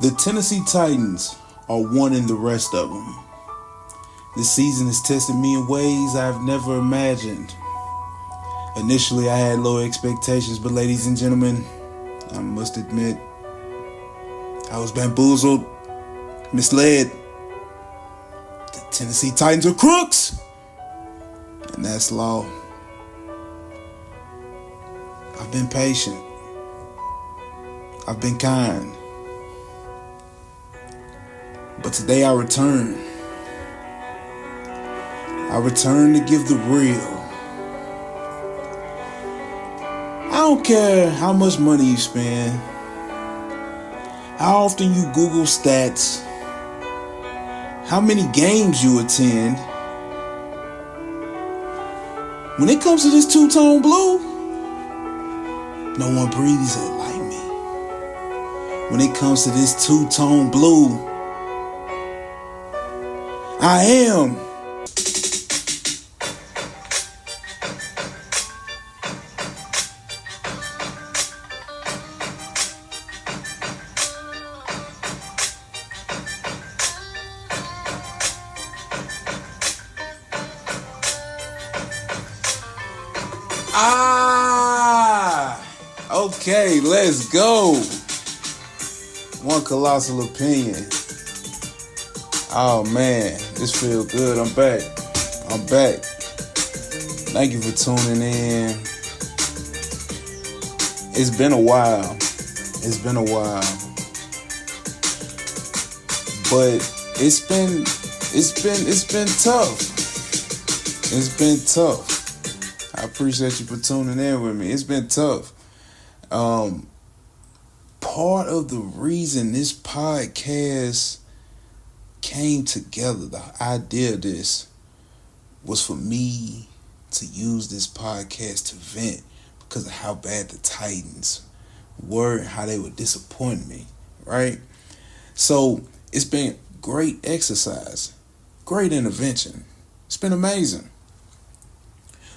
The Tennessee Titans are one in the rest of them. This season has tested me in ways I've never imagined. Initially, I had low expectations, but ladies and gentlemen, I must admit, I was bamboozled, misled. The Tennessee Titans are crooks, and that's law. I've been patient. I've been kind. But today I return. I return to give the real. I don't care how much money you spend, how often you Google stats, how many games you attend. When it comes to this two-tone blue, no one breathes it like me. When it comes to this two-tone blue, I am okay, let's go. One colossal opinion. Oh man, this feels good. I'm back. Thank you for tuning in. It's been a while. But it's been tough. It's been tough. I appreciate you for tuning in with me. It's been tough. Part of the reason this podcast came together, the idea of this, was for me to use this podcast to vent because of how bad the Titans were and how they would disappoint me, right? So it's been great exercise, great intervention. It's been amazing.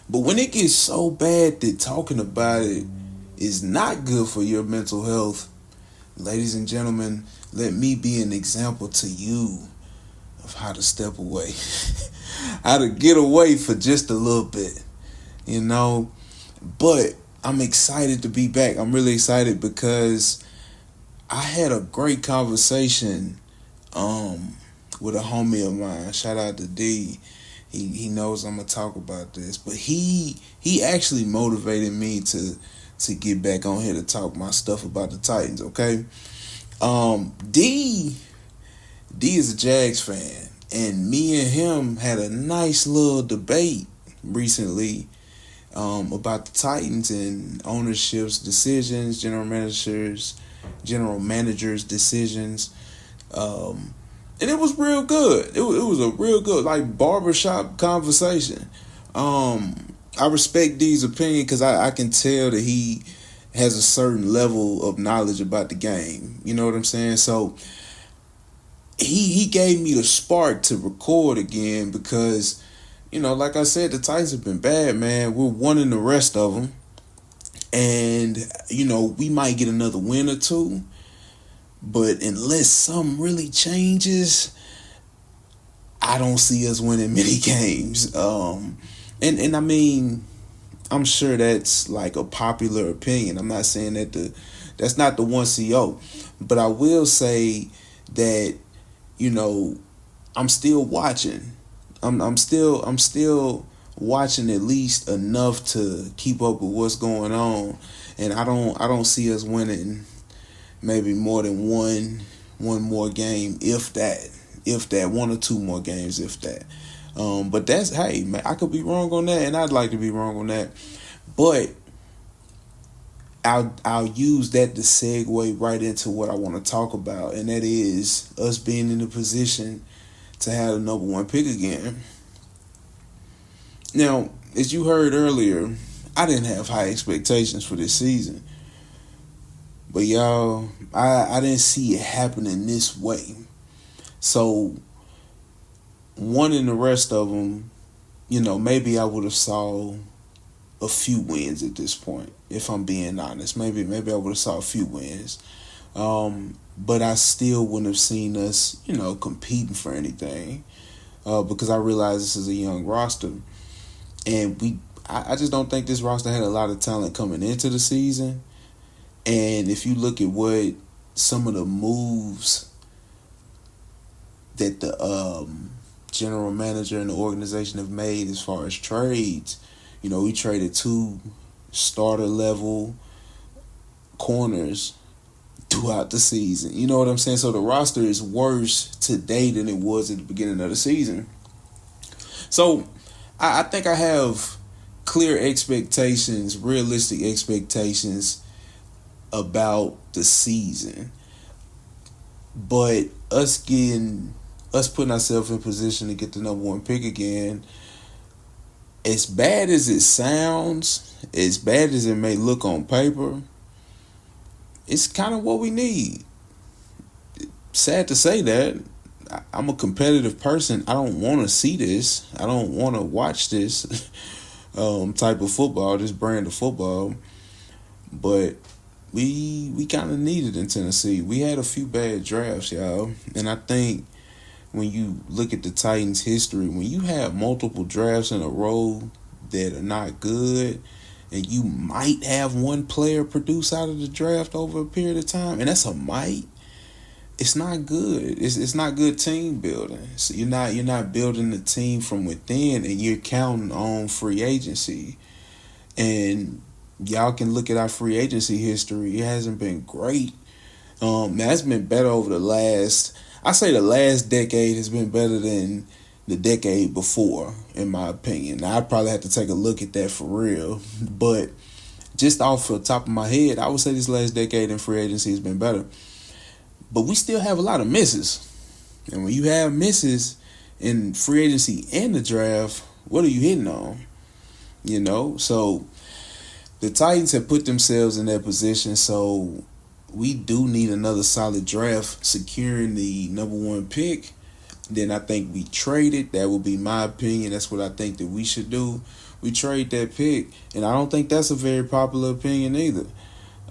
But when it gets so bad that talking about it is not good for your mental health, ladies and gentlemen, let me be an example to you of how to step away, how to get away for just a little bit, But I'm excited to be back. I'm really excited because I had a great conversation with a homie of mine. Shout out to D. He knows I'm gonna talk about this, but he actually motivated me to get back on here to talk my stuff about the Titans. Okay, D is a Jags fan, and me and him had a nice little debate recently about the Titans and ownership's decisions, general managers' decisions, and it was real good. It was a real good, like, barbershop conversation. I respect D's opinion because I can tell that he has a certain level of knowledge about the game. You know what I'm saying? So he gave me the spark to record again because, like I said, the Titans have been bad, man. We're one in the rest of them. And, we might get another win or two. But unless something really changes, I don't see us winning many games. And I mean, I'm sure that's like a popular opinion. I'm not saying that's not the 1CO. But I will say that, I'm still watching. I'm still watching at least enough to keep up with what's going on. And I don't see us winning maybe more than one more game, if that, one or two more games, if that. But that's, hey, man, I could be wrong on that, and I'd like to be wrong on that. But I'll use that to segue right into what I want to talk about, and that is us being in the position to have the number one pick again. Now, as you heard earlier, I didn't have high expectations for this season. But y'all, I didn't see it happening this way. So, one in the rest of them, maybe I would have saw a few wins at this point, if I'm being honest. Maybe I would have saw a few wins. But I still wouldn't have seen us, competing for anything, because I realize this is a young roster, and I just don't think this roster had a lot of talent coming into the season. And if you look at what some of the moves that the general manager and the organization have made as far as trades, we traded 2 starter level corners throughout the season. You know what I'm saying? So the roster is worse today than it was at the beginning of the season. So I think I have clear expectations, realistic expectations about the season. But us putting ourselves in position to get the number 1 pick again, as bad as it sounds, as bad as it may look on paper, it's kind of what we need. Sad to say that. I'm a competitive person. I don't want to see this. I don't want to watch this type of football, this brand of football. But we kind of need it in Tennessee. We had a few bad drafts, y'all. And I think when you look at the Titans' history, when you have multiple drafts in a row that are not good, and you might have one player produce out of the draft over a period of time, and that's a might, it's not good. It's not good team building. So you're not building the team from within, and you're counting on free agency. And y'all can look at our free agency history. It hasn't been great. That's been better over the last decade has been better than the decade before, in my opinion. Now, I'd probably have to take a look at that for real. But just off the top of my head, I would say this last decade in free agency has been better. But we still have a lot of misses. And when you have misses in free agency and the draft, what are you hitting on? So the Titans have put themselves in that position, so we do need another solid draft securing the number 1 pick. Then I think we trade it. That would be my opinion. That's what I think that we should do. We trade that pick, and I don't think that's a very popular opinion either.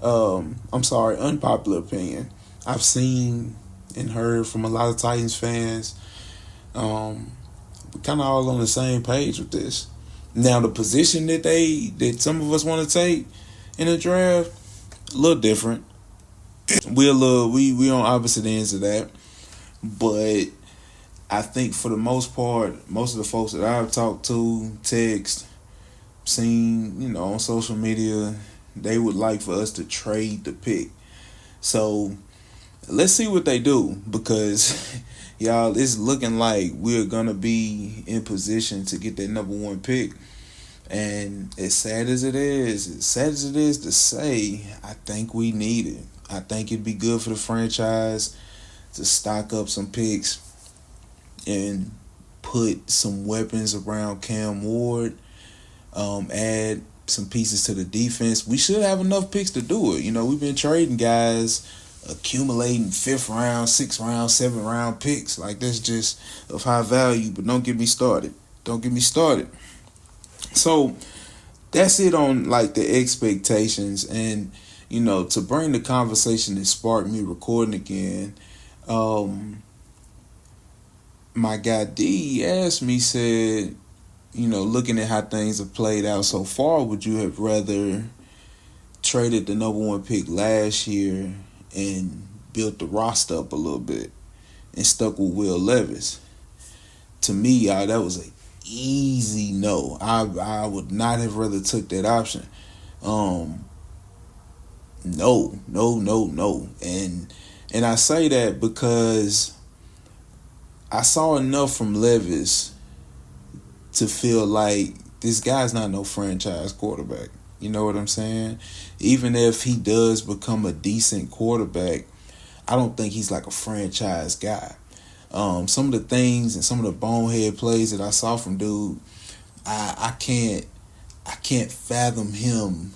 Unpopular opinion. I've seen and heard from a lot of Titans fans. We're kind of all on the same page with this. Now, the position that some of us want to take in the draft, a little different. We on opposite ends of that, but I think for the most part, most of the folks that I've talked to, text, seen, on social media, they would like for us to trade the pick. So let's see what they do, because y'all, it's looking like we're gonna be in position to get that number 1 pick. And as sad as it is to say, I think we need it. I think it'd be good for the franchise to stock up some picks and put some weapons around Cam Ward, add some pieces to the defense. We should have enough picks to do it. We've been trading guys, accumulating 5th round, 6th round, 7th round picks. Like, that's just of high value, but don't get me started. So that's it on the expectations. And to bring the conversation that sparked me recording again, my guy D asked me, said, looking at how things have played out so far, would you have rather traded the number 1 pick last year and built the roster up a little bit and stuck with Will Levis? To me, y'all, that was an easy no. I would not have rather took that option. No. And I say that because I saw enough from Levis to feel like this guy's not no franchise quarterback. You know what I'm saying? Even if he does become a decent quarterback, I don't think he's like a franchise guy. Some of the things and some of the bonehead plays that I saw from dude, I can't fathom him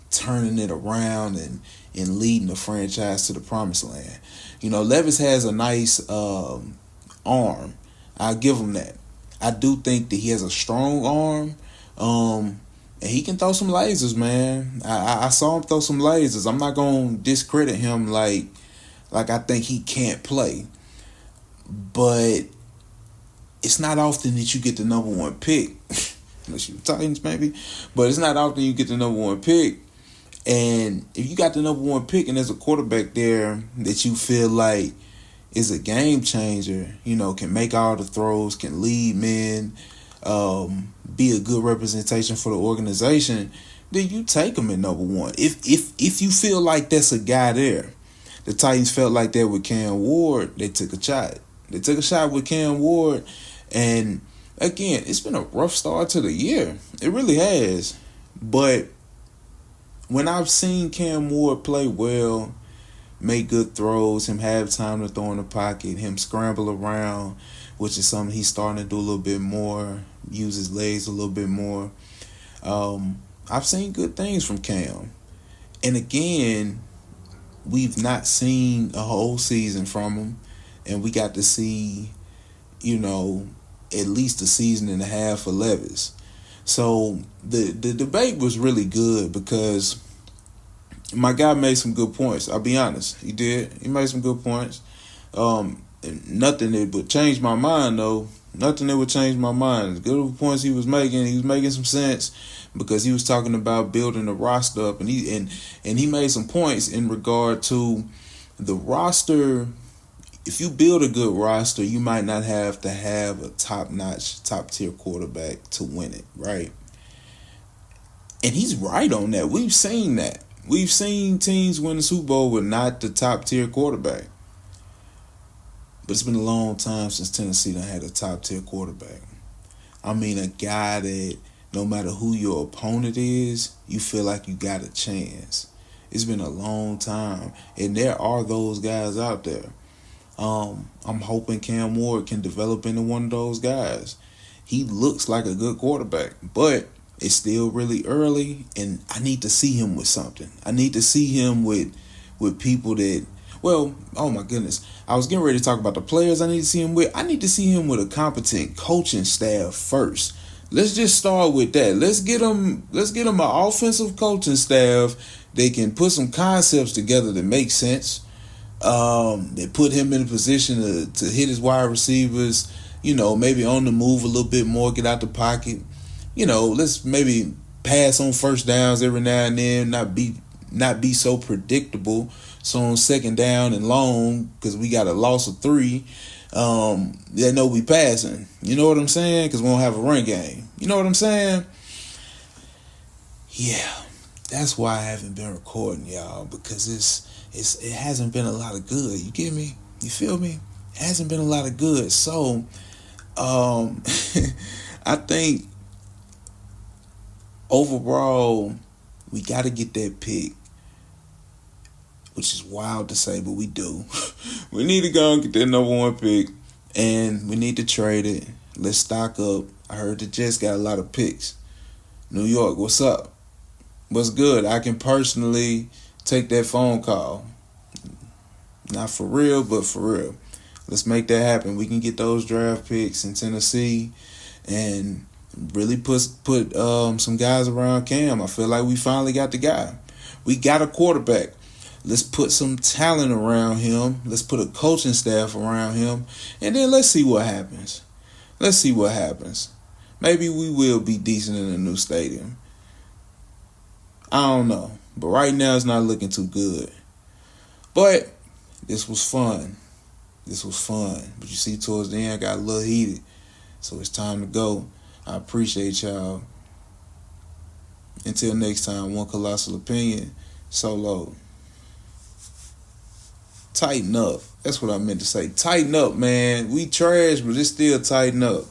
turning it around and leading the franchise to the promised land. Levis has a nice arm. I'll give him that. I do think that he has a strong arm. And he can throw some lasers, man. I saw him throw some lasers. I'm not going to discredit him like Like, I think he can't play. But it's not often that you get the number one pick. Unless you're the Titans, maybe. But it's not often you get the number one pick. And if you got the number one pick and there's a quarterback there that you feel like is a game changer, can make all the throws, can lead men, be a good representation for the organization, then you take him at number one. If you feel like that's a guy there, the Titans felt like that with Cam Ward, they took a shot. They took a shot with Cam Ward, and again, it's been a rough start to the year. It really has. But when I've seen Cam Ward play well, make good throws, him have time to throw in the pocket, him scramble around, which is something he's starting to do a little bit more, use his legs a little bit more. I've seen good things from Cam. And again, we've not seen a whole season from him, and we got to see, at least a season and a half of Levis. So the debate was really good because my guy made some good points. I'll be honest. He did. He made some good points. Nothing that would change my mind, though. Nothing that would change my mind. As good of points he was making some sense because he was talking about building the roster up, and he made some points in regard to the roster. If you build a good roster, you might not have to have a top-notch, top-tier quarterback to win it, right? And he's right on that. We've seen that. We've seen teams win the Super Bowl with not the top-tier quarterback. But it's been a long time since Tennessee done had a top-tier quarterback. I mean, a guy that no matter who your opponent is, you feel like you got a chance. It's been a long time. And there are those guys out there. I'm hoping Cam Ward can develop into one of those guys. He looks like a good quarterback, but it's still really early, and I need to see him with something. I need to see him with people that, well, oh my goodness. I was getting ready to talk about the players I need to see him with. I need to see him with a competent coaching staff first. Let's just start with that. Let's get him an offensive coaching staff that can put some concepts together that make sense. They put him in a position to hit his wide receivers, maybe on the move a little bit more, get out the pocket. Let's maybe pass on first downs every now and then, not be so predictable. So on second down and long, because we got a loss of 3, they know we passing. You know what I'm saying? Because we don't have a run game. You know what I'm saying? Yeah, that's why I haven't been recording, y'all, because it hasn't been a lot of good. You get me? You feel me? It hasn't been a lot of good. So, I think overall, we got to get that pick, which is wild to say, but we do. We need to go and get that number one pick, and we need to trade it. Let's stock up. I heard the Jets got a lot of picks. New York, what's up? What's good? I can personally take that phone call. Not for real, but for real. Let's make that happen. We can get those draft picks in Tennessee and really put some guys around Cam. I feel like we finally got the guy. We got a quarterback. Let's put some talent around him. Let's put a coaching staff around him. And then let's see what happens. Let's see what happens. Maybe we will be decent in a new stadium. I don't know. But right now it's not looking too good. But this was fun. But you see, towards the end, I got a little heated. So it's time to go. I appreciate y'all. Until next time, one colossal opinion. Solo. Tighten up. That's what I meant to say. Tighten up, man. We trash, but it's still tighten up.